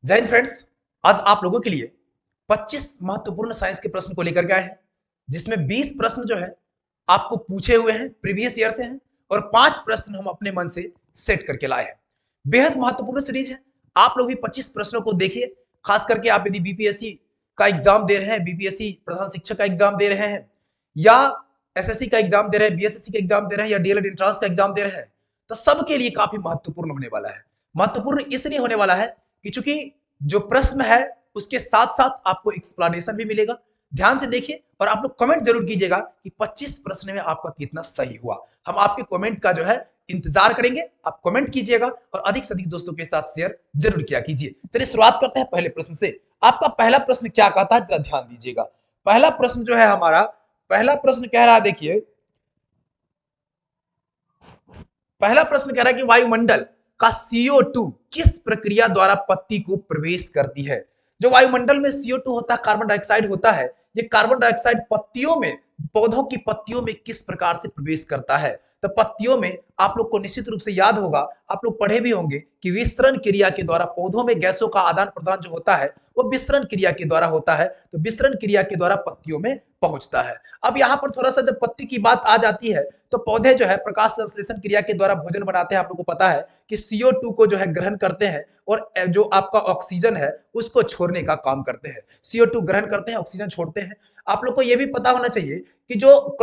जय हिंद फ्रेंड्स। आज आप लोगों के लिए 25 महत्वपूर्ण साइंस के प्रश्न को लेकर के आए हैं, जिसमें 20 प्रश्न जो है आपको पूछे हुए हैं, प्रीवियस ईयर से हैं, और 5 प्रश्न हम अपने मन से सेट करके लाए हैं। बेहद महत्वपूर्ण सीरीज है। आप लोग भी 25 प्रश्नों को देखिए। खास करके आप यदि बीपीएससी का एग्जाम दे रहे हैं, बीपीएससी प्रधान शिक्षक का एग्जाम दे रहे हैं, या एसएससी का एग्जाम दे रहे हैं, बीएसएससी का एग्जाम दे रहे हैं, या डीएलएड एंट्रांस का एग्जाम दे रहे हैं, तो सबके लिए काफी महत्वपूर्ण होने वाला है। महत्वपूर्ण इसलिए होने वाला है कि चूंकि जो प्रश्न है उसके साथ साथ आपको एक्सप्लेनेशन भी मिलेगा। ध्यान से देखिए और आप लोग कमेंट जरूर कीजिएगा कि 25 प्रश्न में आपका कितना सही हुआ। हम आपके कमेंट का जो है इंतजार करेंगे। आप कमेंट कीजिएगा और अधिक से अधिक दोस्तों के साथ शेयर जरूर किया कीजिए। चलिए शुरुआत करते हैं पहले प्रश्न से। आपका पहला प्रश्न क्या कहता है, जरा ध्यान दीजिएगा। पहला प्रश्न जो है हमारा, पहला प्रश्न कह रहा है, देखिए पहला प्रश्न कह रहा है कि वायुमंडल का CO2 किस प्रक्रिया द्वारा पत्ती को प्रवेश करती है। जो वायुमंडल में CO2 होता है, कार्बन डाइऑक्साइड होता है, ये कार्बन डाइऑक्साइड पत्तियों में, पौधों की पत्तियों में किस प्रकार से प्रवेश करता है। तो पत्तियों में आप लोग को निश्चित रूप से याद होगा, आप लोग पढ़े भी होंगे कि विस्तरण क्रिया के द्वारा पौधों में गैसों का आदान प्रदान जो होता है वो विस्तरण क्रिया के द्वारा होता है। तो विस्तरण क्रिया के द्वारा पत्तियों में पहुंचता है। अब यहाँ पर थोड़ा सा जब पत्ती की बात आ जाती है तो पौधे जो है प्रकाश संश्लेषण क्रिया के द्वारा भोजन बनाते हैं। आप लोगों को पता है कि CO2 को जो है ग्रहण करते हैं और जो आपका ऑक्सीजन है उसको छोड़ने का काम करते हैं। CO2 ग्रहण करते हैं, ऑक्सीजन छोड़ते हैं। आप लोग को यह भी पता होना चाहिए कि जो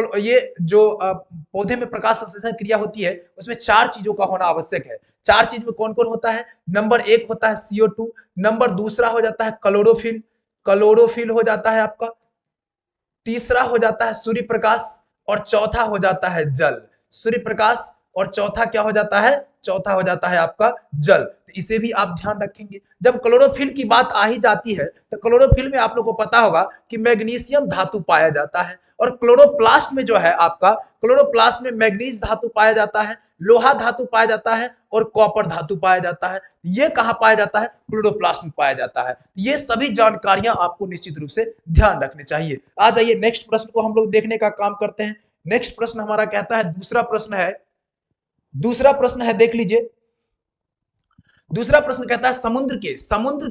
पौधे में प्रकाश संश्लेषण क्रिया होती है उसमें 4 चीजों का होना आवश्यक है। 4 चीज में कौन कौन होता है? नंबर 1 होता है CO2, नंबर दूसरा हो जाता है क्लोरोफिल, क्लोरोफिल हो जाता है आपका, तीसरा हो जाता है सूर्य प्रकाश, और चौथा हो जाता है जल। सूर्य प्रकाश और चौथा क्या हो जाता है? चौथा हो जाता है आपका जल। तो इसे भी आप ध्यान रखेंगे। जब क्लोरोफिल की बात आ ही जाती है तो क्लोरोफिल में आप लोगों को पता होगा कि मैग्नीशियम धातु पाया जाता है, और क्लोरोप्लास्ट में जो है आपका, क्लोरोप्लास्ट में मैग्नीज धातु पाया जाता है, लोहा धातु पाया जाता है, और कॉपर धातु पाया जाता है। ये कहां पाया जाता है? क्लोरोप्लास्ट में पाया जाता है। ये सभी जानकारियां आपको निश्चित रूप से ध्यान रखनी चाहिए। आ जाइए नेक्स्ट प्रश्न को हम लोग देखने का काम करते हैं। नेक्स्ट प्रश्न हमारा कहता है, दूसरा प्रश्न है, देख लीजिए। दूसरा प्रश्न कहता है समुद्र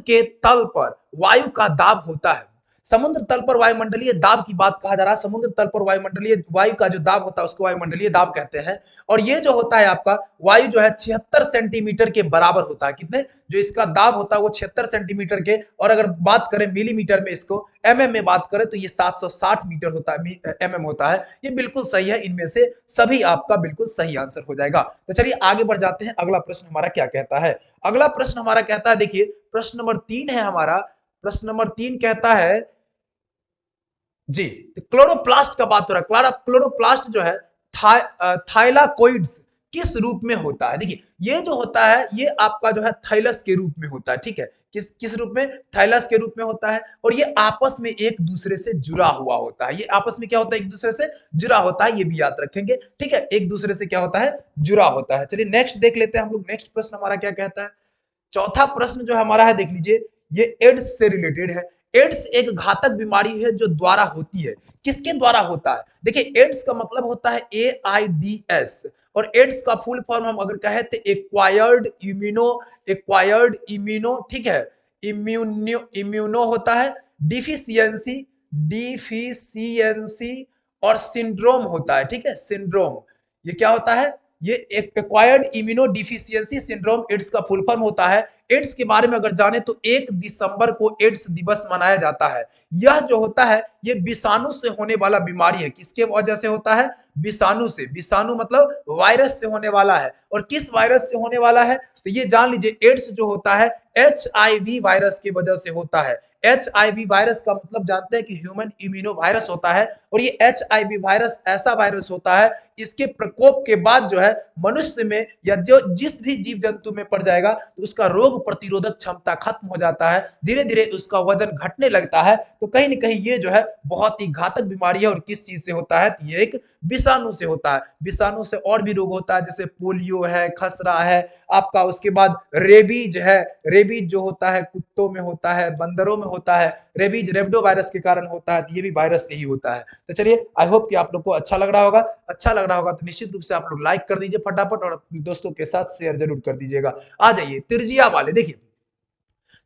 के तल पर वायु का दाब होता है। समुद्र तल पर वायुमंडलीय दाब की बात कहा जा रहा है। समुद्र तल पर वायुमंडलीय वायु का जो दाब होता है उसको वायुमंडलीय दाब कहते हैं। और ये जो होता है आपका वायु जो है 76 सेंटीमीटर के बराबर होता है। कितने? जो इसका दाब होता है वो 76 सेंटीमीटर के, और अगर बात करें मिलीमीटर में, इसको एमएम में बात करें तो ये 760 मीटर होता है, एमएम होता है। ये बिल्कुल सही है। इनमें से सभी आपका बिल्कुल सही आंसर हो जाएगा। तो चलिए आगे बढ़ जाते हैं। अगला प्रश्न हमारा क्या कहता है? अगला प्रश्न हमारा कहता है, देखिए प्रश्न नंबर 3 है हमारा। प्रश्न नंबर 3 कहता है जी, तो क्लोरोप्लास्ट का बात हो रहा है। क्लोरोप्लास्ट जो है थाइलाकोइड्स किस रूप में होता है? देखिए ये जो होता है ये आपका जो है थाइलस के रूप में होता है। ठीक है, किस किस रूप में? थाइलस के रूप में होता है। और ये आपस में एक दूसरे से जुड़ा हुआ होता है। ये आपस में क्या होता है? एक दूसरे से जुड़ा होता है। ये भी याद रखेंगे। ठीक है, एक दूसरे से क्या होता है? जुड़ा होता है। चलिए नेक्स्ट देख लेते हैं हम लोग। नेक्स्ट प्रश्न हमारा क्या कहता है? चौथा प्रश्न जो हमारा है, देख लीजिए, ये एड्स से रिलेटेड है। एड्स एक घातक बीमारी है जो द्वारा होती है। किसके द्वारा होता है? देखिए एड्स का मतलब होता है AIDS, और एड्स का फुल फॉर्म हम अगर कहें तो एक्वायर्ड इम्यूनो, ठीक है, इम्यूनो होता है, डिफिशियंसी, डिफिशियंसी और सिंड्रोम होता है। ठीक है, सिंड्रोम, ये क्या होता है? ये acquired immuno deficiency syndrome AIDS का फुल फॉर्म होता है। एड्स के बारे में अगर जाने तो 1 दिसंबर को एड्स दिवस मनाया जाता है। यह जो होता है ये विषाणु से होने वाला बीमारी है। किसके वजह से होता है? विषाणु से। विषाणु मतलब वायरस से होने वाला है। और किस वायरस से होने वाला है? तो ये जान लीजिए, एड्स जो होता है HIV वायरस की वजह से होता है। HIV वायरस का मतलब जानते हैं कि ह्यूमन इम्यूनो वायरस होता है। और ये HIV वायरस ऐसा वायरस होता है, इसके प्रकोप के बाद जो है मनुष्य में या जो जिस भी जीव जंतु में पड़ जाएगा तो उसका रोग प्रतिरोधक क्षमता खत्म हो जाता है, धीरे धीरे उसका वजन घटने लगता है। तो कहीं ना कहीं ये जो है बहुत ही घातक बीमारी है। और किस चीज से होता है? ये एक विषाणु से होता है। विषाणु से और भी रोग होता है, जैसे पोलियो है, खसरा है आपका, उसके बाद रेबीज है। रेबीज जो होता है कुत्तों में होता है, बंदरों में होता है। रेबीज रेबडो वायरस के कारण होता है। ये भी वायरस से ही होता है। तो चलिए आई होप कि आप लोग को अच्छा लग रहा होगा। अच्छा लग रहा होगा तो निश्चित रूप से आप लोग लाइक कर दीजिए फटाफट, और अपने दोस्तों के साथ शेयर जरूर कर दीजिएगा। आ जाइए त्रिज्या वाले, देखिए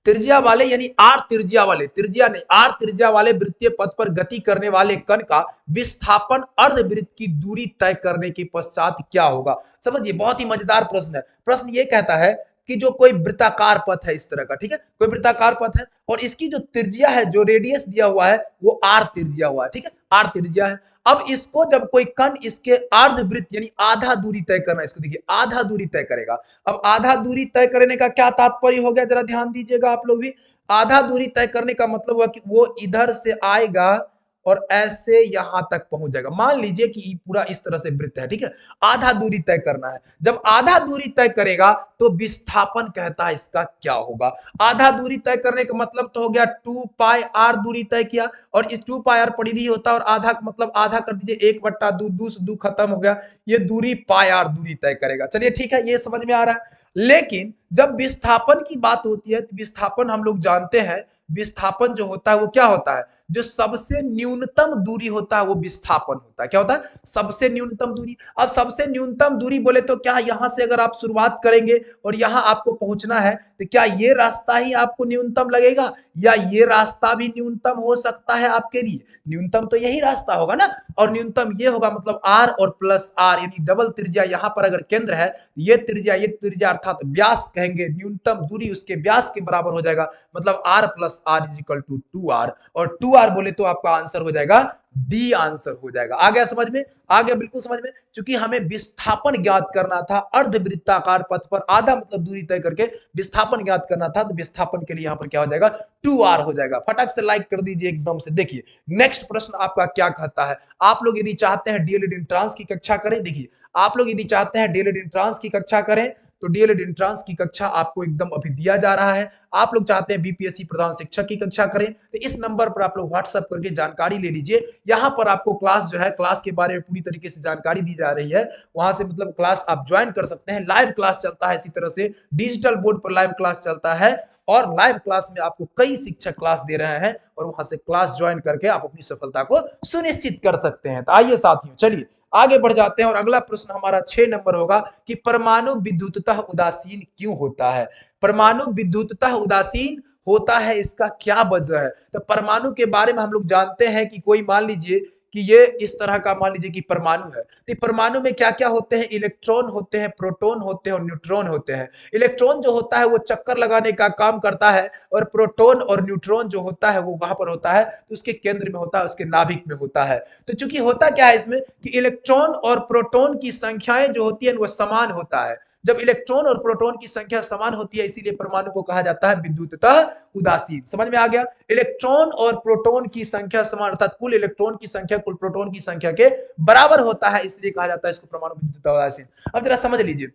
त्रिज्या वाले यानी आर त्रिज्या वाले, त्रिज्या नहीं आर त्रिज्या वाले वृत्तीय पथ पर गति करने वाले कण का विस्थापन अर्धवृत्त की दूरी तय करने के पश्चात क्या होगा। समझिए बहुत ही मजेदार प्रश्न है। प्रश्न ये कहता है कि जो कोई वृत्ताकार पथ है इस तरह का, ठीक है, कोई वृत्ताकार पथ है और इसकी जो त्रिज्या है, जो रेडियस दिया हुआ है वो आर त्रिज्या हुआ है, ठीक है, आर त्रिज्या है। अब इसको जब कोई कण इसके अर्धवृत्त यानी आधा दूरी तय करना, इसको देखिए आधा दूरी तय करेगा। अब आधा दूरी तय करने का क्या तात्पर्य हो गया, जरा ध्यान दीजिएगा आप लोग भी। आधा दूरी तय करने का मतलब हुआ कि वो इधर से आएगा और ऐसे यहां तक पहुंच जाएगा। मान लीजिए कि पूरा इस तरह से वृत्त है, ठीक है, आधा दूरी तय करना है। जब आधा दूरी तय करेगा तो विस्थापन कहता है इसका क्या होगा। आधा दूरी तय करने का मतलब तो हो गया 2 पाई आर दूरी तय किया और इस 2 पाई आर परिधि होता है और आधा मतलब आधा कर दीजिए 1/2, 2 से 2 खत्म हो गया, ये दूरी पाई आर दूरी तय करेगा। चलिए ठीक है, ये समझ में आ रहा है। लेकिन जब विस्थापन की बात होती है तो विस्थापन हम लोग जानते हैं, विस्थापन जो होता है वो क्या होता है, जो सबसे न्यूनतम दूरी होता है वो विस्थापन होता है। क्या होता है, सबसे न्यूनतम दूरी। अब सबसे न्यूनतम दूरी बोले तो क्या, यहां से अगर आप शुरुआत करेंगे और यहां आपको पहुंचना है तो क्या ये रास्ता ही आपको न्यूनतम लगेगा या ये रास्ता भी न्यूनतम हो सकता है आपके लिए। न्यूनतम तो यही रास्ता होगा ना, और न्यूनतम ये होगा मतलब आर और प्लस आर यानी डबल त्रिज्या। यहां पर अगर केंद्र है ये त्रिज्या अर्थात व्यास कहेंगे, न्यूनतम दूरी उसके व्यास के बराबर हो जाएगा, मतलब r plus r is equal to 2r। और 2r बोले तो आपका आंसर हो जाएगा डी, आंसर हो जाएगा। आ गया समझ में, आ गया बिल्कुल समझ में। क्योंकि हमें विस्थापन ज्ञात करना था अर्धवृत्ताकार पथ पर आधा मतलब दूरी तय करके विस्थापन ज्ञात करना था, तो विस्थापन के लिए यहां पर क्या हो जाएगा 2r हो जाएगा। फटाक से लाइक कर दीजिए एकदम से। देखिए नेक्स्ट प्रश्न आपका क्या कहता है। आप लोग यदि चाहते हैं डीएलएड एंट्रेंस की कक्षा करें, देखिए आप लोग यदि चाहते हैं डीएलएड एंट्रेंस की कक्षा करें तो डीएलएड एंट्रेंस की कक्षा आपको एकदम अभी दिया जा रहा है। आप लोग चाहते हैं बीपीएससी प्रधान शिक्षक की कक्षा करें तो इस नंबर पर आप लोग व्हाट्सएप करके जानकारी ले लीजिए। यहां पर आपको क्लास जो है, क्लास के बारे में पूरी तरीके से जानकारी दी जा रही है। वहां से मतलब क्लास आप ज्वाइन कर सकते हैं। लाइव क्लास चलता है, इसी तरह से डिजिटल बोर्ड पर लाइव क्लास चलता है और लाइव क्लास में आपको कई शिक्षक क्लास दे रहे हैं और वहां से क्लास ज्वाइन करके आप अपनी सफलता को सुनिश्चित कर सकते हैं। तो आइए साथियों चलिए आगे बढ़ जाते हैं और अगला प्रश्न हमारा 6 नंबर होगा कि परमाणु विद्युततः उदासीन क्यों होता है। परमाणु विद्युततः उदासीन होता है, इसका क्या वजह है। तो परमाणु के बारे में हम लोग जानते हैं कि कोई मान लीजिए कि ये इस तरह का मान लीजिए कि परमाणु है, तो परमाणु में क्या क्या होते हैं, इलेक्ट्रॉन होते हैं, प्रोटॉन होते हैं और न्यूट्रॉन होते हैं। इलेक्ट्रॉन जो होता है वो चक्कर लगाने का काम करता है और प्रोटॉन और न्यूट्रॉन जो होता है वो वहां पर होता है, तो उसके केंद्र में होता है, उसके नाभिक में होता है। तो चूंकि होता क्या है इसमें कि इलेक्ट्रॉन और प्रोटॉन की संख्याएं जो होती है वो समान होता है। जब इलेक्ट्रॉन और प्रोटॉन की संख्या समान होती है इसीलिए परमाणु को कहा जाता है विद्युततः उदासीन। समझ में आ गया, इलेक्ट्रॉन और प्रोटॉन की संख्या समान अर्थात कुल इलेक्ट्रॉन की संख्या कुल प्रोटॉन की संख्या के बराबर होता है, इसलिए कहा जाता है इसको परमाणु विद्युततः उदासीन। अब जरा समझ लीजिए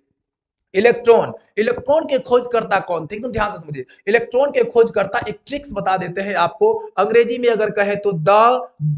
इलेक्ट्रॉन, इलेक्ट्रॉन के खोजकर्ता कौन थे, एकदम ध्यान से समझिए। इलेक्ट्रॉन के खोजकर्ता एक ट्रिक्स बता देते हैं आपको, अंग्रेजी में अगर कहे तो द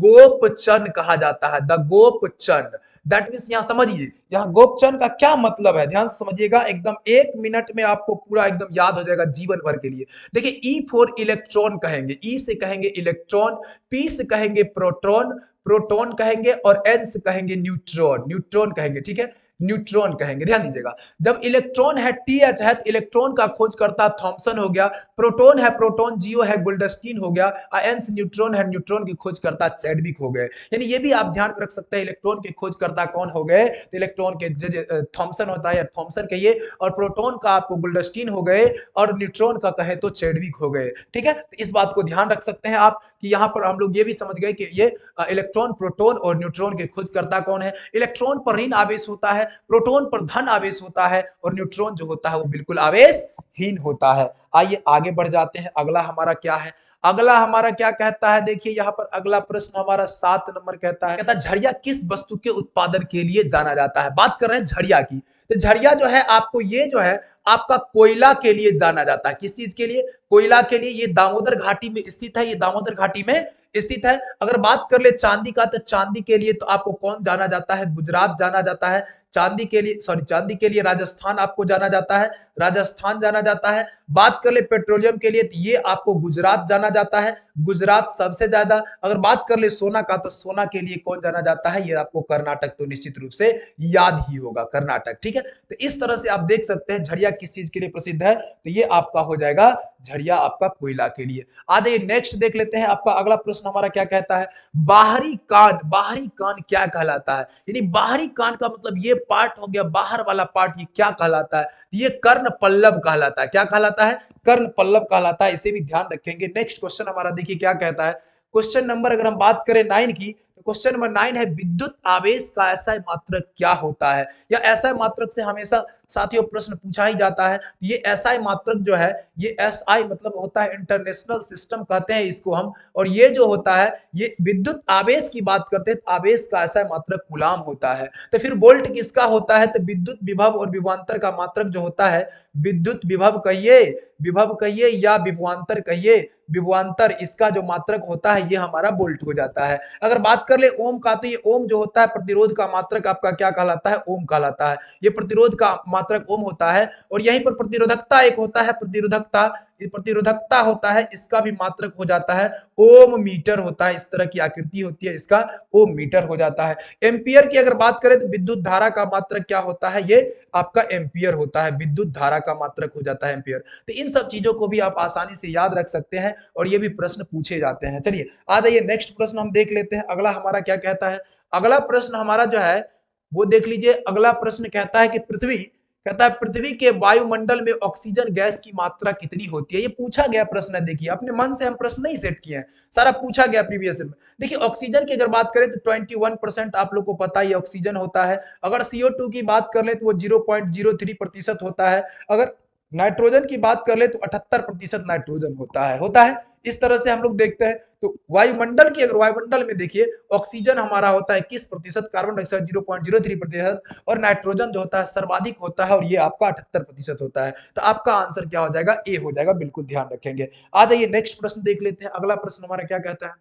गोपचन कहा जाता है, द गोपचन। दैट मींस यहां समझिए, यहां गोपचन का क्या मतलब है, ध्यान से समझिएगा, एकदम 1 मिनट में आपको पूरा एकदम याद हो जाएगा जीवन भर के लिए। देखिए ई फॉर इलेक्ट्रॉन कहेंगे, ई से कहेंगे इलेक्ट्रॉन, पी से कहेंगे प्रोटॉन, प्रोटॉन कहेंगे और एन से कहेंगे न्यूट्रॉन, न्यूट्रॉन कहेंगे, ठीक है, न्यूट्रॉन कहेंगे। ध्यान दीजिएगा, जब इलेक्ट्रॉन है टीएच है तो इलेक्ट्रॉन का खोजकर्ता थॉमसन हो गया, प्रोटॉन है प्रोटॉन जियो है गोल्डस्टीन हो गया, एन से न्यूट्रॉन है न्यूट्रॉन के खोजकर्ता चैडविक हो गए। यानी ये भी आप ध्यान में रख सकते हैं इलेक्ट्रॉन के खोजकर्ता कौन हो गए, तो इलेक्ट्रॉन के थॉमसन होता है या थॉमसन कहिए, और प्रोटॉन का आपको गोल्डस्टीन हो गए और न्यूट्रॉन का कहे तो चैडविक हो गए। ठीक है, तो इस बात को ध्यान रख सकते हैं आप कि यहाँ पर हम लोग ये भी समझ गए कि ये इलेक्ट्रॉन प्रोटॉन और न्यूट्रॉन के खोजकर्ता कौन है। इलेक्ट्रॉन पर ऋण आवेश होता है, प्रोटॉन पर धन आवेश होता है और न्यूट्रॉन जो होता है वो बिल्कुल आवेशहीन होता है। आइए आगे बढ़ जाते हैं, अगला हमारा क्या है, अगला हमारा क्या कहता है, देखिए यहाँ पर अगला प्रश्न हमारा 7 नंबर कहता है झड़िया किस वस्तु के उत्पादन के लिए जाना जाता है। बात कर रहे हैं झड़िया की, तो झड़िया जो है आपको ये जो है आपका कोयला के लिए जाना जाता है। किस चीज के लिए, कोयला के लिए। ये दामोदर घाटी में स्थित है, ये दामोदर घाटी में स्थित है। अगर बात कर ले चांदी का, तो चांदी के लिए तो आपको कौन जाना जाता है, गुजरात जाना जाता है। चांदी के लिए चांदी के लिए राजस्थान आपको जाना जाता है, राजस्थान जाना जाता है। बात कर ले पेट्रोलियम के लिए, तो ये आपको गुजरात जाना जाता है, गुजरात सबसे ज्यादा। अगर बात कर ले सोना का, तो सोना के लिए कौन जाना जाता है, ये आपको कर्नाटक तो निश्चित रूप से याद ही होगा, कर्नाटक। ठीक है, तो इस तरह से आप देख सकते हैं झड़िया किस चीज के लिए प्रसिद्ध है, तो ये आपका हो जाएगा झड़िया आपका कोयला के लिए। आ जाइए नेक्स्ट देख लेते हैं, आपका अगला प्रश्न हमारा क्या कहता है, बाहरी कान। बाहरी कान क्या कहलाता है, यानी बाहरी कान का मतलब ये पार्ट हो गया बाहर वाला पार्ट, ये क्या कहलाता है, ये कर्ण पल्लव कहलाता है। क्या कहलाता है, कर्ण पल्लव कहलाता है, इसे भी ध्यान रखेंगे। नेक्स्ट क्वेश्चन हमारा देखिए क्या कहता है, क्वेश्चन नंबर अगर हम बात करें 9 की, क्वेश्चन नंबर 9 है विद्युत आवेश का एसआई मात्रक क्या होता है, या एसआई मात्रक से हमेशा साथियों प्रश्न पूछा ही जाता है। ये एसआई मात्रक जो है, ये एसआई मतलब होता है इंटरनेशनल सिस्टम कहते हैं इसको हम, और ये जो होता है ये विद्युत आवेश की बात करते हैं, आवेश का एसआई मात्रक कूलाम होता है। तो फिर वोल्ट किसका होता है, तो विद्युत विभव और विभवांतर का मात्रक जो होता है, विद्युत विभव कहिए, विभव कहिए या विभवांतर कहिए, विभवांतर इसका जो मात्रक होता है ये हमारा वोल्ट हो जाता है। अगर बात कर ले ओम का, तो ये ओम जो होता है प्रतिरोध का मात्रक आपका क्या कहलाता है, ओम कहलाता है। ये प्रतिरोध का मात्रक ओम होता है। और यहीं पर प्रतिरोधकता एक होता है, प्रतिरोधकता, प्रतिरोधकता होता है, इसका भी मात्रक हो जाता है ओम मीटर होता है। इस तरह की आकृति होती है, इसका ओम मीटर हो जाता है। एम्पियर की अगर बात करें तो विद्युत धारा का मात्रक क्या होता है, ये आपका एम्पियर होता है, विद्युत धारा का मात्रक हो जाता है एम्पियर। तो इन सब चीजों को भी आप आसानी से याद रख सकते हैं और ये भी प्रश्न पूछे जाते हैं। चलिए आ जाइए नेक्स्ट प्रश्न हम देख लेते हैं, अगला हमारा क्या कहता है। अगला प्रश्न हमारा जो है वो देख लीजिए, अगला प्रश्न कहता है कि पृथ्वी के वायुमंडल में ऑक्सीजन गैस की मात्रा कितनी होती है। ये पूछा गया प्रश्न है, देखिए अपने मन से हम प्रश्न नहीं सेट किए हैं, सारा पूछा गया प्रीवियस में। देखिए ऑक्सीजन की अगर बात करें तो 21% आप लोग को पता ही ऑक्सीजन होता है। अगर CO2 की बात कर ले तो वो 0.03% होता है। अगर नाइट्रोजन की बात कर ले तो 78% नाइट्रोजन होता है। इस तरह से हम लोग देखते हैं। तो वायुमंडल की, अगर वायुमंडल में देखिए ऑक्सीजन हमारा होता है 21%, कार्बन डाइऑक्साइड 0.03% और नाइट्रोजन जो होता है सर्वाधिक होता है और ये आपका 78% होता है। तो आपका आंसर क्या हो जाएगा, ए हो जाएगा, बिल्कुल ध्यान रखेंगे। आ जाइए नेक्स्ट प्रश्न देख लेते हैं, अगला प्रश्न हमारा क्या कहता है।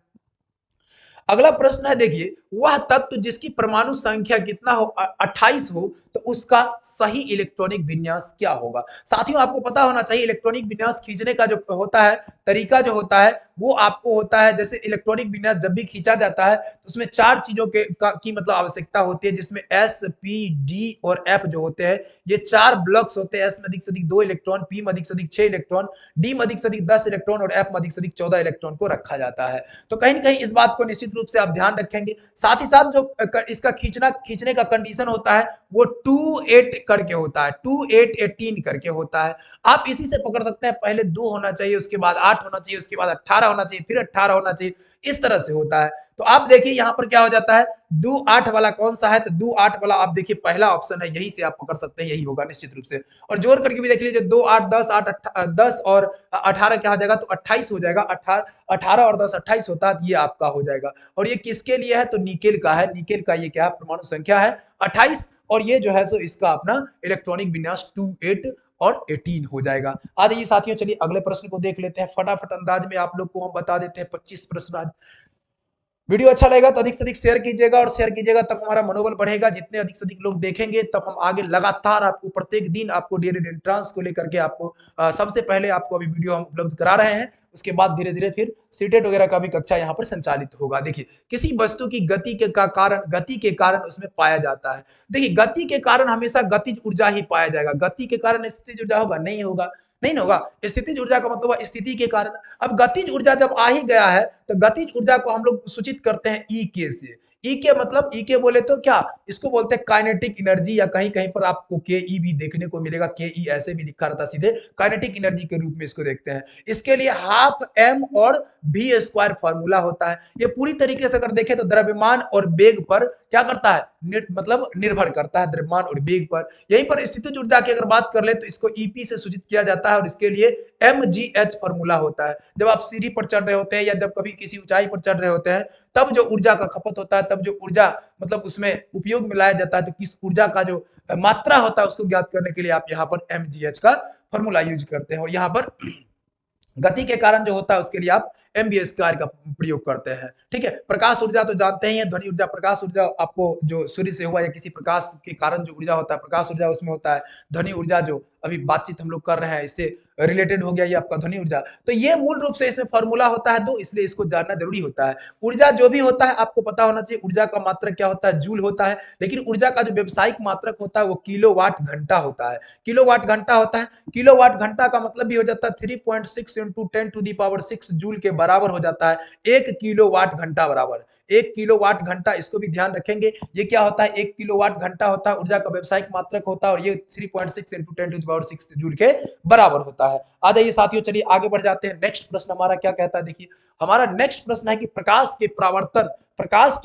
अगला प्रश्न है देखिए, वह तत्व जिसकी परमाणु संख्या कितना हो, 28 हो, तो उसका सही इलेक्ट्रॉनिक विन्यास क्या होगा। साथियों आपको पता होना चाहिए इलेक्ट्रॉनिक विन्यास खींचने का जो होता है तरीका जो होता है वो आपको होता है, जैसे इलेक्ट्रॉनिक विन्यास जब भी खींचा जाता है तो उसमें 4 चीजों की मतलब आवश्यकता होती है, जिसमें S, P, D और F जो होते हैं, ये 4 ब्लॉक्स होते हैं। S में अधिक से अधिक 2 इलेक्ट्रॉन, P में अधिक से अधिक 6 इलेक्ट्रॉन, D में अधिक से अधिक 10 इलेक्ट्रॉन और F में अधिक से अधिक 14 इलेक्ट्रॉन को रखा जाता है। तो कहीं ना कहीं इस बात को निश्चित रूप से आप ध्यान रखेंगे। साथ ही साथ जो इसका खींचने का कंडीशन होता है वो 28 करके होता है, 2818 करके होता है। आप इसी से पकड़ सकते हैं, पहले 2 होना चाहिए, उसके बाद 8 होना चाहिए, उसके बाद 18 होना चाहिए, फिर 18 होना चाहिए, इस तरह से होता है। तो आप देखिए यहाँ पर क्या हो जाता है, 2 8 वाला कौन सा है, तो 2 8 वाला आप देखिए पहला ऑप्शन है, यही से आप पकड़ सकते हैं, यही होगा निश्चित रूप से। और जोड़ करके भी देख लीजिए 2 8 10 और 18 क्या हो जाएगा, तो 28 हो जाएगा। 18 और 10 28 होता है, ये आपका हो जाएगा। और ये किसके लिए है, तो निकेल का है। निकेल का ये क्या है, परमाणु संख्या है 28 और ये जो है सो इसका अपना इलेक्ट्रॉनिक विन्यास 28 और 18 हो जाएगा। आ जाइए साथियों, चलिए अगले प्रश्न को देख लेते हैं। फटाफट अंदाज में आप लोग को हम बता देते हैं 25 प्रश्न आज। वीडियो अच्छा लगेगा तो अधिक से अधिक शेयर कीजिएगा, और शेयर कीजिएगा तब हमारा मनोबल बढ़ेगा। जितने अधिक से अधिक लोग देखेंगे तब हम आगे लगातार आपको प्रत्येक दिन आपको डीएलएड एंट्रेंस को लेकर के आपको सबसे पहले आपको अभी वीडियो हम उपलब्ध करा रहे हैं। उसके बाद धीरे धीरे फिर सीटेट वगैरह का भी कक्षा यहाँ पर संचालित होगा। देखिए किसी वस्तु की गति के कारण उसमें पाया जाता है। देखिए गति के कारण हमेशा गतिज ऊर्जा ही पाया जाएगा। गति के कारण स्थितिज ऊर्जा होगा, नहीं होगा, नहीं होगा। स्थितिज ऊर्जा का मतलब स्थिति के कारण। अब गतिज ऊर्जा जब आ ही गया है तो गतिज ऊर्जा को हम लोग सूचित करते हैं ई के से। ई के मतलब, ई के बोले तो क्या, इसको बोलते हैं काइनेटिक एनर्जी, या कहीं कहीं पर आपको के ई भी देखने को मिलेगा। के ई ऐसे भी लिखा रहता, सीधे काइनेटिक एनर्जी के रूप में इसको देखते हैं। इसके लिए हाफ एम और वी स्क्वायर फॉर्मूला होता है। ये पूरी तरीके से अगर देखें तो द्रव्यमान और वेग पर क्या करता है, मतलब निर्भर करता है, द्रव्यमान और वेग पर। यहीं पर स्थितिज ऊर्जा की अगर बात कर ले तो इसको ईपी से सूचित किया जाता है, और इसके लिए mgh फॉर्मूला होता है। जब आप सीढ़ी पर चढ़ रहे होते हैं या जब कभी किसी ऊंचाई पर चढ़ रहे होते हैं तब जो ऊर्जा का खपत होता है, तब जो ऊर्जा मतलब उसमें उपयोग में लाया जाता है, तो किस ऊर्जा का जो मात्रा होता है उसको ज्ञात करने के लिए आप यहाँ पर mgh का फॉर्मूला यूज करते हैं। और यहाँ पर गति के कारण जो होता है उसके लिए आप mv² का प्रयोग करते हैं। ठीक है, प्रकाश ऊर्जा तो जानते ही हैं, ध्वनि ऊर्जा, प्रकाश ऊर्जा आपको जो सूर्य से हुआ या किसी प्रकाश के कारण जो ऊर्जा होता है, प्रकाश ऊर्जा उसमें होता है। ध्वनि ऊर्जा जो अभी बातचीत हम लोग कर रहे हैं इससे रिलेटेड हो गया ये आपका ध्वनि ऊर्जा। तो ये मूल रूप से इसमें फॉर्मूला होता है दो, इसलिए इसको जानना जरूरी होता है। ऊर्जा जो भी होता है आपको पता होना चाहिए, ऊर्जा का मात्रक क्या होता है, जूल होता है। लेकिन ऊर्जा का जो व्यावसायिक मात्रक होता है वो किलोवाट घंटा होता है, किलोवाट घंटा होता है। किलोवाट घंटा का मतलब भी हो जाता है 3.6 इंटू 10⁻6 जूल के बराबर हो जाता है 1 किलोवाट घंटा बराबर। 1 किलोवाट घंटा, इसको भी ध्यान रखेंगे। ये क्या होता है, 1 किलोवाट घंटा होता है, ऊर्जा का व्यावसायिक मात्रक होता है, और ये 3.6 इंटू 10⁻6 जूल के बराबर होता है। आ जाइए साथियों, चलिए आगे बढ़ जाते हैं। नेक्स्ट प्रश्न हमारा क्या कहता है, देखिए हमारा नेक्स्ट प्रश्न है कि प्रकाश के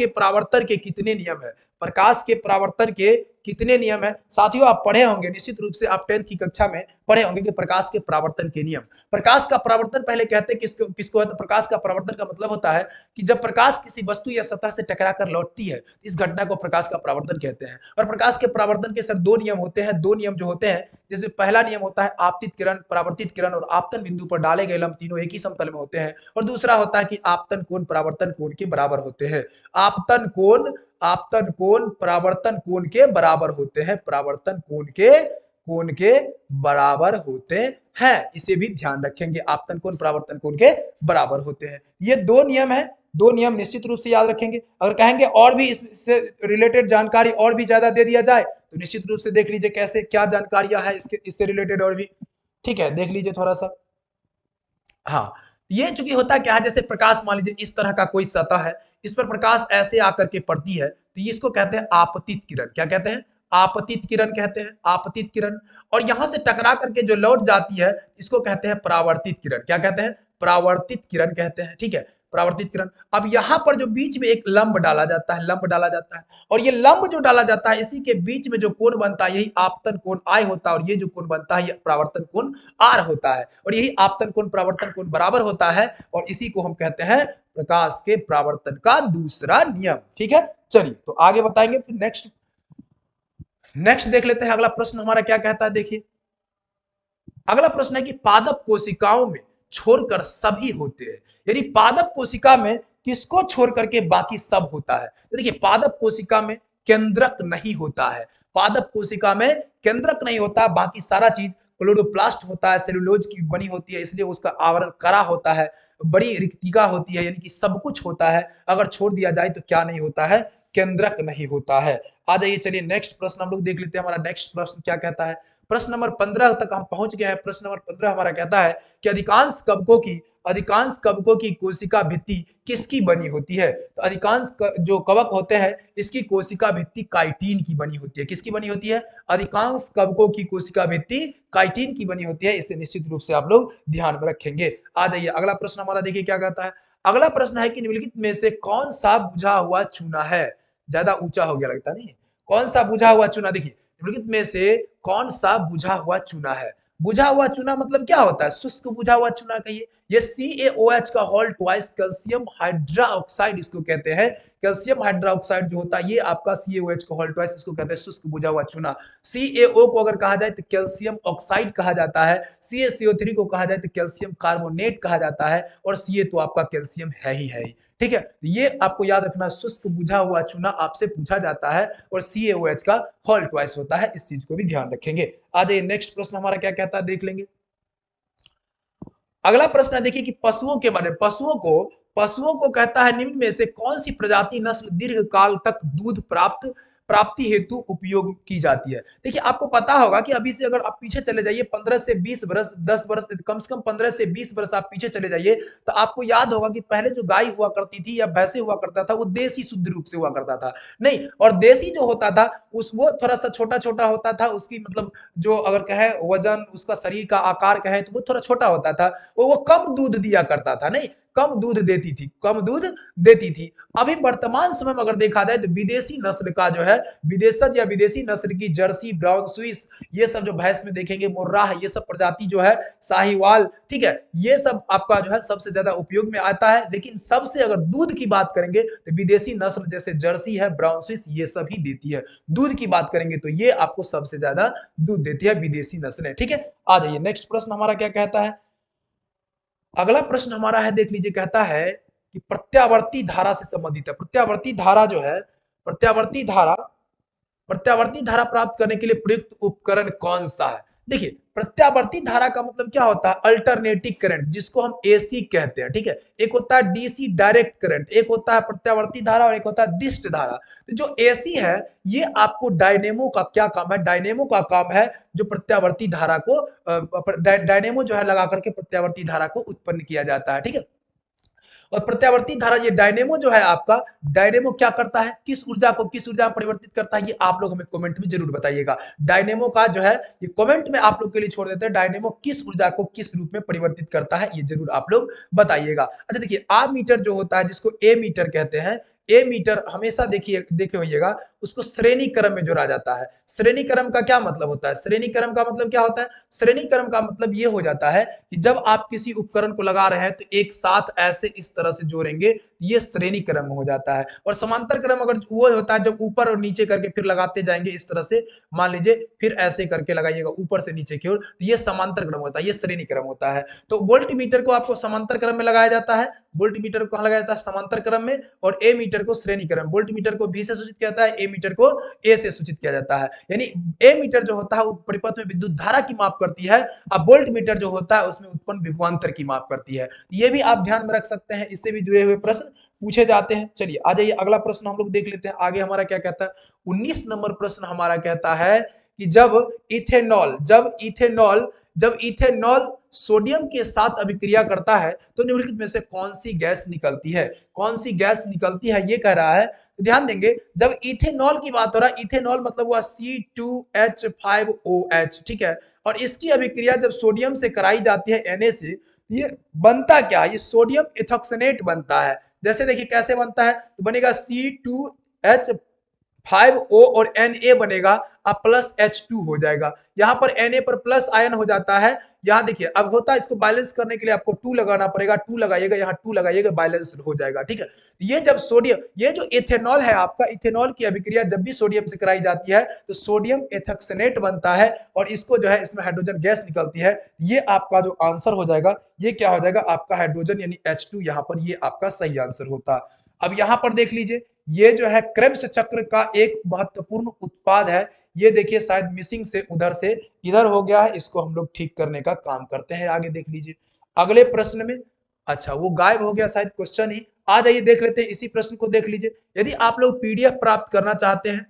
परावर्तन के कितने नियम है। प्रकाश के परावर्तन के कितने नियम है। साथियों आप पढ़े होंगे, निश्चित रूप से आप 10th की कक्षा में पढ़े होंगे कि प्रकाश के परावर्तन के नियम। प्रकाश का परावर्तन पहले कहते हैं किसको किसको है, तो प्रकाश का परावर्तन का मतलब होता है कि जब प्रकाश किसी वस्तु या सतह से टकराकर लौटती है, इस घटना को प्रकाश का परावर्तन कहते हैं। और प्रकाश के परावर्तन के सर दो नियम होते हैं, दो नियम जो होते हैं, जैसे पहला नियम होता है आपतित किरण, परावर्तित किरण और आपतन बिंदु पर डाले गए लंब तीनों एक ही समतल में होते हैं। और दूसरा होता है कि आपतन कोण परावर्तन कोण के बराबर होते हैं। आपतन कोण परावर्तन कोण के बराबर होते हैं, परावर्तन कोण के बराबर होते हैं। इसे भी ध्यान रखेंगे, आपतन कोण परावर्तन कोण के बराबर होते हैं। ये दो नियम है, दो नियम निश्चित रूप से याद रखेंगे। अगर कहेंगे और भी इससे रिलेटेड जानकारी और भी ज्यादा दे दिया जाए तो निश्चित रूप से देख लीजिए कैसे क्या जानकारियां है इससे रिलेटेड और भी। ठीक है, देख लीजिए थोड़ा सा। हाँ, ये चूंकि होता क्या है, जैसे प्रकाश मान लीजिए इस तरह का कोई सतह है, इस पर प्रकाश ऐसे आकर के पड़ती है, तो ये इसको कहते हैं आपतित किरण। क्या कहते हैं, आपतित किरण कहते हैं, आपतित किरण। और यहां से टकरा करके जो लौट जाती है इसको कहते हैं परावर्तित किरण। क्या कहते हैं, परावर्तित किरण कहते हैं। ठीक है, परावर्तित किरण। अब यहाँ पर जो बीच में एक लंब डाला जाता है, लंब डाला जाता है, और ये लंब जो डाला जाता है इसी के बीच में जो कोण बनता है यही आपतन कोण आई होता है, और ये जो कोण बनता है ये परावर्तन कोण आर होता है, और यही आपतन कोण परावर्तन कोण बराबर होता है, और इसी को हम कहते हैं प्रकाश के परावर्तन का दूसरा नियम। ठीक है, चलिए तो आगे बताएंगे। फिर नेक्स्ट देख लेते हैं, अगला प्रश्न हमारा क्या कहता है। देखिए अगला प्रश्न है कि पादप कोशिकाओं में छोड़कर सभी होते हैं, यानी पादप कोशिका में किसको छोड़ करके बाकी सब होता है। तो देखिए पादप कोशिका में केंद्रक नहीं होता है, पादप कोशिका में केंद्रक नहीं होता, बाकी सारा चीज क्लोरोप्लास्ट होता है, सेलुलोज की बनी होती है, इसलिए उसका आवरण कड़ा होता है, बड़ी रिक्तिका होती है, यानी कि सब कुछ होता है। अगर छोड़ दिया जाए तो क्या नहीं होता है, केंद्रक नहीं होता है। आ जाइए, चलिए नेक्स्ट प्रश्न हम लोग देख लेते हैं। हमारा नेक्स्ट प्रश्न क्या कहता है, प्रश्न नंबर 15 तक हम पहुंच गए हैं। प्रश्न नंबर 15 हमारा कहता है कि अधिकांश कवकों की कोशिका भित्ति किसकी बनी होती है। तो अधिकांश जो कवक होते हैं इसकी कोशिका भित्ति काइटिन की बनी होती है। किसकी बनी होती है, अधिकांश कवकों की कोशिका भित्ति काइटिन की बनी होती है। इसे निश्चित रूप से आप लोग ध्यान में रखेंगे। आ जाइए अगला प्रश्न हमारा, देखिए क्या कहता है। अगला प्रश्न है कि निम्नलिखित में से कौन सा बुझा हुआ चूना है। ज्यादा ऊंचा हो गया लगता नहीं, कौन सा बुझा हुआ चूना। देखिए निम्नलिखित में से कौन सा बुझा हुआ चूना है। बुझा हुआ चूना मतलब क्या होता है, शुष्क बुझा हुआ चूना कहिए। ये CaOH का होल ट्वाइस कैल्शियम हाइड्रोक्साइड इसको कहते हैं। कैल्शियम हाइड्रोक्साइड जो होता है ये आपका CaOH का होल ट्वाइस, इसको कहते हैं शुष्क बुझा हुआ चूना। CaO को अगर कहा जाए तो कैल्शियम ऑक्साइड कहा जाता है, CaCO3 को कहा जाए तो कैल्शियम कार्बोनेट कहा जाता है, और Ca तो आपका कैल्शियम है ही है। ठीक है, ये आपको याद रखना, शुष्क बुझा हुआ चूना आपसे पूछा जाता है, और CaOH का होल ट्वाइस होता है, इस चीज को भी ध्यान रखेंगे। आ जाइए नेक्स्ट प्रश्न हमारा क्या कहता है, देख लेंगे। अगला प्रश्न है, देखिए कि पशुओं के बारे में। पशुओं को कहता है निम्न में से कौन सी प्रजाति नस्ल दीर्घ काल तक दूध प्राप्ति हेतु उपयोग की जाती है। देखिए आपको पता होगा कि अभी से अगर आप पीछे चले जाइए 15 से 20 वर्ष, 10 वर्ष, कम से कम 15 से 20 वर्ष आप पीछे चले जाइए, तो आपको याद होगा कि पहले जो गाय हुआ करती थी या भैंसे हुआ करता था वो देसी शुद्ध रूप से हुआ करता था नहीं, और देसी जो होता था वो थोड़ा सा छोटा छोटा होता था, उसकी मतलब जो अगर कहे वजन, उसका शरीर का आकार कहे तो वो थोड़ा छोटा होता था, वो कम दूध दिया करता था, नहीं कम दूध देती थी। अभी वर्तमान समय में अगर देखा जाए तो विदेशी नस्ल का जो है, विदेशज या विदेशी नस्ल की जर्सी, ब्राउन स्विस, ये सब जो भैंस में देखेंगे, मुर्राह, ये सब प्रजाति जो है, साहिवाल, ठीक है, ये सब आपका जो है सबसे ज्यादा उपयोग में आता है। लेकिन सबसे अगर दूध की बात करेंगे तो विदेशी नस्ल जैसे जर्सी है, ब्राउन स्विस, ये सब ही देती है। दूध की बात करेंगे तो ये आपको सबसे ज्यादा दूध देती है, विदेशी नस्लें। ठीक है, आ जाइए नेक्स्ट प्रश्न हमारा क्या कहता है। अगला प्रश्न हमारा है, देख लीजिए, कहता है कि प्रत्यावर्ती धारा से संबंधित है। प्रत्यावर्ती धारा जो है, प्रत्यावर्ती धारा, प्रत्यावर्ती धारा प्राप्त करने के लिए प्रयुक्त उपकरण कौन सा है? देखिए, प्रत्यावर्ती धारा का मतलब क्या होता है? अल्टरनेटिंग करंट, जिसको हम एसी कहते हैं, ठीक है। एक होता है डीसी डायरेक्ट करंट, एक होता है प्रत्यावर्ती धारा और एक होता है दिष्ट धारा। तो जो एसी है, ये आपको डायनेमो का क्या काम है? डायनेमो का काम है जो प्रत्यावर्ती धारा को डायनेमो जो है लगा करके प्रत्यावर्ती धारा को उत्पन्न किया जाता है, ठीक है। और प्रत्यावर्ती धारा, ये डायनेमो जो है आपका, डायनेमो क्या करता है, किस ऊर्जा को किस ऊर्जा में परिवर्तित करता है, ये आप लोग हमें कमेंट में जरूर बताइएगा। डायनेमो का जो है, ये कमेंट में आप लोग के लिए छोड़ देते हैं, डायनेमो किस ऊर्जा को किस रूप में परिवर्तित करता है, ये जरूर आप लोग बताइएगा। अच्छा देखिए, आ मीटर जो होता है, जिसको ए मीटर कहते हैं, ए मीटर हमेशा देखिए देखे होइएगा, उसको श्रेणी क्रम में जोड़ा जाता है। श्रेणी क्रम का क्या मतलब होता है? श्रेणी क्रम का मतलब क्या होता है? श्रेणी क्रम का मतलब ये हो जाता है कि जब आप किसी उपकरण को लगा रहे हैं तो एक साथ ऐसे इस तरह से जोड़ेंगे, ये श्रेणी क्रम हो जाता है। और समांतर क्रम अगर वो होता है जब ऊपर और नीचे करके फिर लगाते जाएंगे इस तरह से, मान लीजिए फिर ऐसे करके लगाइएगा ऊपर से नीचे की ओर, तो ये समांतर क्रम होता है, ये श्रेणी क्रम होता है। तो वोल्ट मीटर को आपको समांतर क्रम में लगाया जाता है, वोल्ट मीटर को कहां लगाया जाता है? समांतर क्रम में। और ए मीटर को श्रेणी क्रम, वोल्ट मीटर को बी से सूचित किया जाता है, ए मीटर को ए से सूचित किया जाता है। यानी ए मीटर जो होता है वो परिपथ में विद्युत धारा की माप करती है, अब वोल्ट मीटर जो होता है उसमें उत्पन्न विभवांतर की माप करती है। ये भी आप ध्यान में रख सकते हैं, इससे भी जुड़े हुए प्रश्न पूछे जाते हैं। चलिए आ जाइए, अगला प्रश्न हम लोग देख लेते हैं आगे हमारा क्या कहता है। 19 नंबर प्रश्न हमारा कहता है कि जब इथेनॉल सोडियम के साथ अभिक्रिया करता है तो निम्नलिखित में से कौन सी गैस निकलती है? कौन सी गैस निकलती है ये कह रहा है। तो ध्यान देंगे, जब इथेनॉल की बात हो रहा है, इथेनॉल मतलब हुआ C2H5OH, ठीक है। और इसकी अभिक्रिया जब सोडियम से कराई जाती है Na से, ये बनता क्या? ये सोडियम इथोक्सेनेट बनता है। जैसे देखिए कैसे बनता है, तो बनेगा C2H5O और Na बनेगा, अब प्लस H2 हो जाएगा। यहाँ पर Na पर प्लस आयन हो जाता है। यहाँ देखिए अब होता है, इसको बैलेंस करने के लिए आपको 2 लगाना पड़ेगा, 2 लगाइएगा, यहाँ 2 लगाइएगा, बैलेंस हो जाएगा, ठीक है। ये जब सोडियम, ये जो इथेनॉल है आपका, इथेनॉल की अभिक्रिया जब भी सोडियम से कराई जाती है तो सोडियम एथोक्सेनेट बनता है और इसको जो है इसमें हाइड्रोजन गैस निकलती है। ये आपका जो आंसर हो जाएगा, ये क्या हो जाएगा आपका हाइड्रोजन यानी H2, यहाँ पर ये आपका सही आंसर होता। अब यहाँ पर देख लीजिए, ये जो है क्रेब्स चक्र का एक महत्वपूर्ण उत्पाद है। ये देखिए शायद मिसिंग से उधर से इधर हो गया है, इसको हम लोग ठीक करने का काम करते हैं। आगे देख लीजिए अगले प्रश्न में, अच्छा वो गायब हो गया शायद क्वेश्चन ही। आ जाइए देख लेते हैं इसी प्रश्न को, देख लीजिए। यदि आप लोग पीडीएफ प्राप्त करना चाहते हैं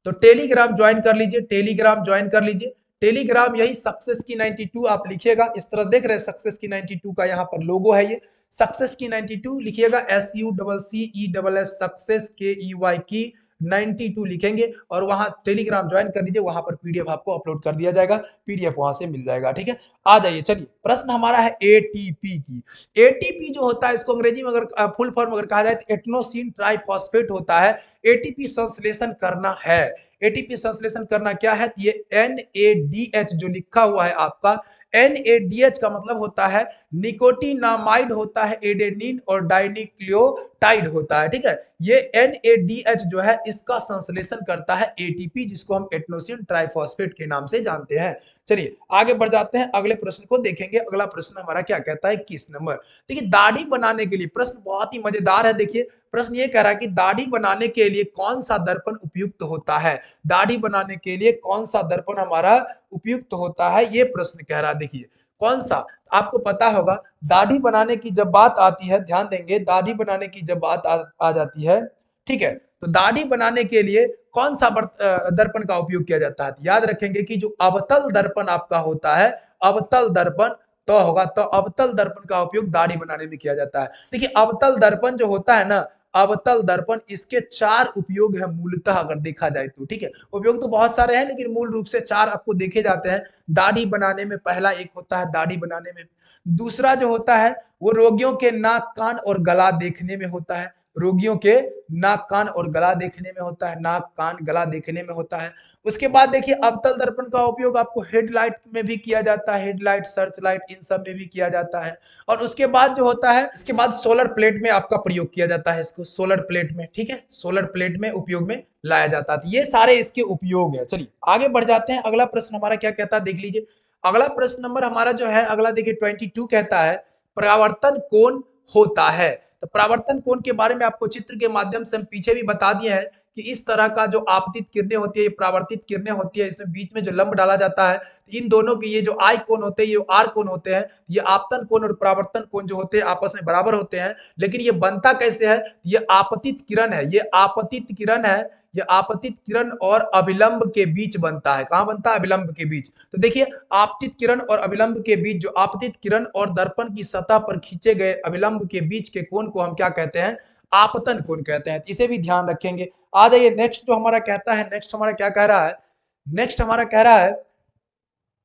तो टेलीग्राम ज्वाइन कर लीजिए, टेलीग्राम ज्वाइन कर लीजिए। टेलीग्राम यही सक्सेस की 92 आप लिखिएगा, इस तरह देख रहे हैं सक्सेस की 92 का यहाँ पर लोगो है, ये सक्सेस की 92 लिखिएगा, SUCCESS सक्सेस KEY की 92 लिखेंगे और वहां टेलीग्राम ज्वाइन कर लीजिए, वहां पर पीडीएफ आपको अपलोड कर दिया जाएगा, पीडीएफ वहां से मिल जाएगा, ठीक है। आ जाइए, चलिए प्रश्न हमारा है एटीपी की। एटीपी जो होता है इसको अंग्रेजी में अगर फुल फॉर्म अगर कहा जाए तो एटनोसिन ट्राइफॉस्फेट होता है। एटीपी संश्लेषण करना है, एटीपी संश्लेषण करना क्या है, ये NADH जो लिखा हुआ है आपका, NADH का मतलब होता है निकोटिनामाइड होता है, एडेनिन और डाइन्यूक्लियोटाइड होता है, ठीक है। ये NADH जो है इसका संश्लेषण करता है एटीपी, जिसको हम एटनोसिन ट्राइफॉस्फेट के नाम से जानते हैं। चलिए आगे बढ़ जाते हैं, अगले प्रश्न को देखेंगे। अगला प्रश्न हमारा क्या कहता है, 21 नंबर। देखिए दाढ़ी बनाने के लिए, प्रश्न बहुत ही मजेदार है। देखिए प्रश्न ये कह रहा है कि दाढ़ी बनाने के लिए कौन सा दर्पण उपयुक्त होता है? दाढ़ी बनाने के लिए कौन सा दर्पण हमारा उपयुक्त होता है, ये प्रश्न कह रहा है। देखिए कौन सा, आपको पता होगा दाढ़ी बनाने की जब बात आती है, ध्यान देंगे, दाढ़ी बनाने की जब बात आ जाती है, ठीक है, तो दाढ़ी बनाने के लिए कौन सा दर्पण का उपयोग किया जाता है? याद रखेंगे कि जो अवतल दर्पण आपका होता है, अवतल दर्पण तो होगा, तो अवतल दर्पण का उपयोग दाढ़ी बनाने में किया जाता है। देखिए अवतल दर्पण जो होता है ना, अवतल दर्पण, इसके 4 उपयोग है मूलतः अगर देखा जाए तो, ठीक है। उपयोग तो बहुत सारे हैं लेकिन मूल रूप से 4 आपको देखे जाते हैं दाढ़ी बनाने में। पहला एक होता है दाढ़ी बनाने में, दूसरा जो होता है वो रोगियों के नाक कान और गला देखने में होता है, रोगियों के नाक कान और गला देखने में होता है, नाक कान गला देखने में होता है। उसके बाद देखिए अवतल दर्पण का उपयोग आपको हेडलाइट में भी किया जाता है, हेडलाइट, सर्च लाइट, इन सब में भी किया जाता है। और उसके बाद जो होता है, इसके बाद सोलर प्लेट में आपका प्रयोग किया जाता है, इसको सोलर प्लेट में, ठीक है, सोलर प्लेट में उपयोग में लाया जाता है। ये सारे इसके उपयोग है। चलिए आगे बढ़ जाते हैं, अगला प्रश्न हमारा क्या कहता है देख लीजिए। अगला प्रश्न नंबर हमारा जो है अगला देखिए 22 कहता है परावर्तन कोण होता है। तो परावर्तन कोण के बारे में आपको चित्र के माध्यम से हम पीछे भी बता दिए हैं कि इस तरह का जो आपतित किरणें होती है, ये परावर्तित किरणें होती है, इसमें बीच में जो लंब डाला जाता है, तो इन दोनों के ये जो आई कोण होते हैं, ये आर कोण होते हैं, ये आपतन कोण और परावर्तन कोण जो होते हैं आपस में बराबर होते हैं। लेकिन ये बनता कैसे है? ये आपतित किरण है, ये आपतित किरण है, ये आपतित किरण और अभिलंब के बीच बनता है। कहां बनता है? अभिलंब के बीच। तो देखिए आपतित किरण और अभिलंब के बीच, जो आपतित किरण और दर्पण की सतह पर खींचे गए अभिलंब के बीच के कोण को हम क्या कहते हैं? आपतन कोण कहते हैं। इसे भी ध्यान रखेंगे। आ जाइए नेक्स्ट जो हमारा कहता है, नेक्स्ट हमारा क्या कह रहा है? नेक्स्ट हमारा कह रहा है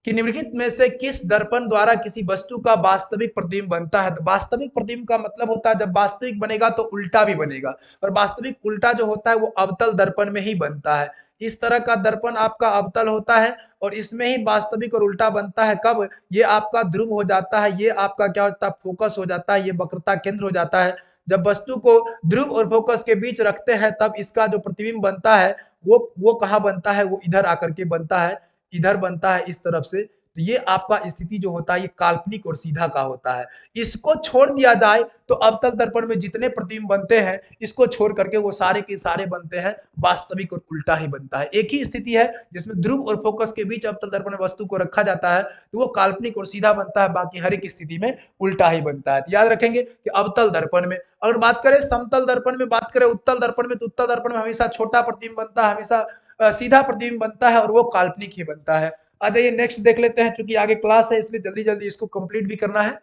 कि निम्नलिखित में से किस दर्पण द्वारा किसी वस्तु का वास्तविक प्रतिबिंब बनता है? तो वास्तविक प्रतिबिंब का मतलब होता है जब वास्तविक बनेगा तो उल्टा भी बनेगा, और वास्तविक उल्टा जो होता है वो अवतल दर्पण में ही बनता है। इस तरह का दर्पण आपका अवतल होता है और इसमें ही वास्तविक और उल्टा बनता है। कब? ये आपका ध्रुव हो जाता है, ये आपका क्या होता है? फोकस हो जाता है, ये वक्रता केंद्र हो जाता है। जब वस्तु को ध्रुव और फोकस के बीच रखते हैं तब इसका जो प्रतिबिंब बनता है वो कहाँ बनता है? वो इधर आकर के बनता है, इधर बनता है, इस तरफ से। तो ये आपका स्थिति जो होता है ये काल्पनिक और सीधा का होता है। इसको छोड़ दिया जाए तो अवतल दर्पण में जितने प्रतिबिंब बनते हैं, इसको छोड़ करके वो सारे के सारे बनते हैं वास्तविक और उल्टा ही बनता है। एक ही स्थिति है जिसमें ध्रुव और फोकस के बीच अवतल दर्पण में वस्तु को रखा जाता है तो वो काल्पनिक और सीधा बनता है, बाकी हर एक स्थिति में उल्टा ही बनता है। तो याद रखेंगे कि अवतल दर्पण में, अगर बात करें समतल दर्पण में, बात करें उत्तल दर्पण में, तो उत्तल दर्पण में हमेशा छोटा प्रतिबिंब बनता है, हमेशा सीधा प्रतिबिंब बनता है और वो काल्पनिक ही बनता है। आ जाइए नेक्स्ट देख लेते हैं, क्योंकि आगे क्लास है इसलिए जल्दी जल्दी इसको कंप्लीट भी करना है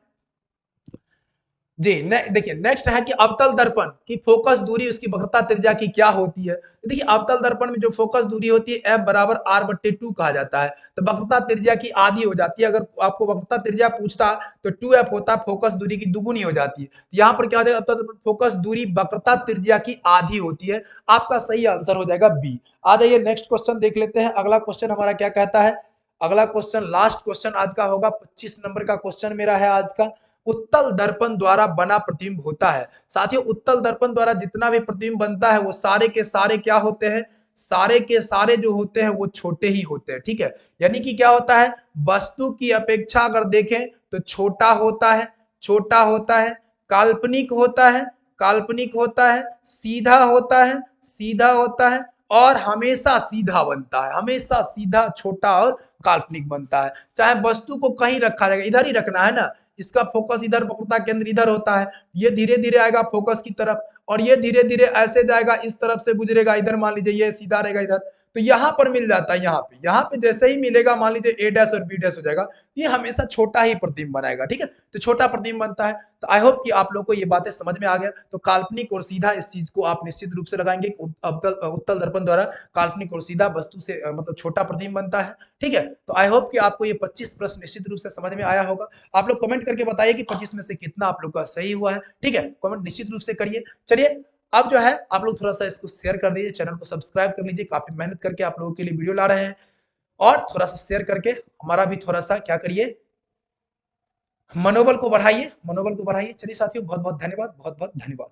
जी। देखिए नेक्स्ट है कि अवतल दर्पण की फोकस दूरी, उसकी वक्रता त्रिज्या की क्या होती है? तो देखिए अवतल दर्पण में जो फोकस दूरी होती है F बराबर R/2 कहा जाता है, तो वक्रता त्रिज्या की आधी हो जाती है। अगर आपको वक्रता त्रिज्या पूछता तो 2F होता, फोकस दूरी की दुगुनी हो जाती है। तो यहाँ पर क्या हो जाएगा? अवतल दर्पण फोकस दूरी वक्रता त्रिज्या की आधी होती है। आपका सही आंसर हो जाएगा बी। आ जाइए नेक्स्ट क्वेश्चन देख लेते हैं। अगला क्वेश्चन हमारा क्या कहता है? अगला क्वेश्चन लास्ट क्वेश्चन आज का होगा, 25 नंबर का क्वेश्चन मेरा है आज का। उत्तल दर्पण द्वारा बना प्रतिबिंब होता है। साथियों उत्तल दर्पण द्वारा जितना भी प्रतिबिंब बनता है वो सारे के सारे क्या होते हैं? सारे के सारे जो होते हैं वो छोटे ही होते हैं, ठीक है। यानी कि क्या होता है? वस्तु की अपेक्षा अगर देखें तो छोटा होता है, छोटा होता है, काल्पनिक होता है, काल्पनिक होता है, सीधा होता है, सीधा होता है, और हमेशा सीधा बनता है, हमेशा सीधा, छोटा और काल्पनिक बनता है। चाहे वस्तु को कहीं रखा जाएगा, इधर ही रखना है ना, इसका फोकस इधर, वक्रता केंद्र इधर होता है, ये धीरे धीरे आएगा फोकस की तरफ और ये धीरे धीरे ऐसे जाएगा, इस तरफ से गुजरेगा, इधर मान लीजिए ये सीधा रहेगा इधर, तो यहाँ पर मिल जाता है। यहाँ पे जैसे ही मिलेगा मान लीजिए A डैश और B डैश हो जाएगा, ये हमेशा छोटा ही प्रतिबिंब बनाएगा, ठीक है। तो छोटा प्रतिबिंब बनता है। तो आई होप कि आप लोग को ये बातें समझ में आ गया। तो काल्पनिक और सीधा, इस चीज को आप निश्चित रूप से लगाएंगे। उत्तल दर्पण द्वारा काल्पनिक और सीधा वस्तु से मतलब छोटा प्रतिबिंब बनता है, ठीक है। तो आई होप कि आपको ये 25 प्रश्न निश्चित रूप से समझ में आया होगा। आप लोग कमेंट करके बताइए कि 25 में से कितना आप लोग का सही हुआ है, ठीक है। कमेंट निश्चित रूप से करिए। चलिए अब जो है आप लोग थोड़ा सा इसको शेयर कर दीजिए, चैनल को सब्सक्राइब कर लीजिए। काफी मेहनत करके आप लोगों के लिए वीडियो ला रहे हैं, और थोड़ा सा शेयर करके हमारा भी थोड़ा सा क्या करिए, मनोबल को बढ़ाइए, मनोबल को बढ़ाइए। चलिए साथियों बहुत बहुत धन्यवाद, बहुत बहुत धन्यवाद।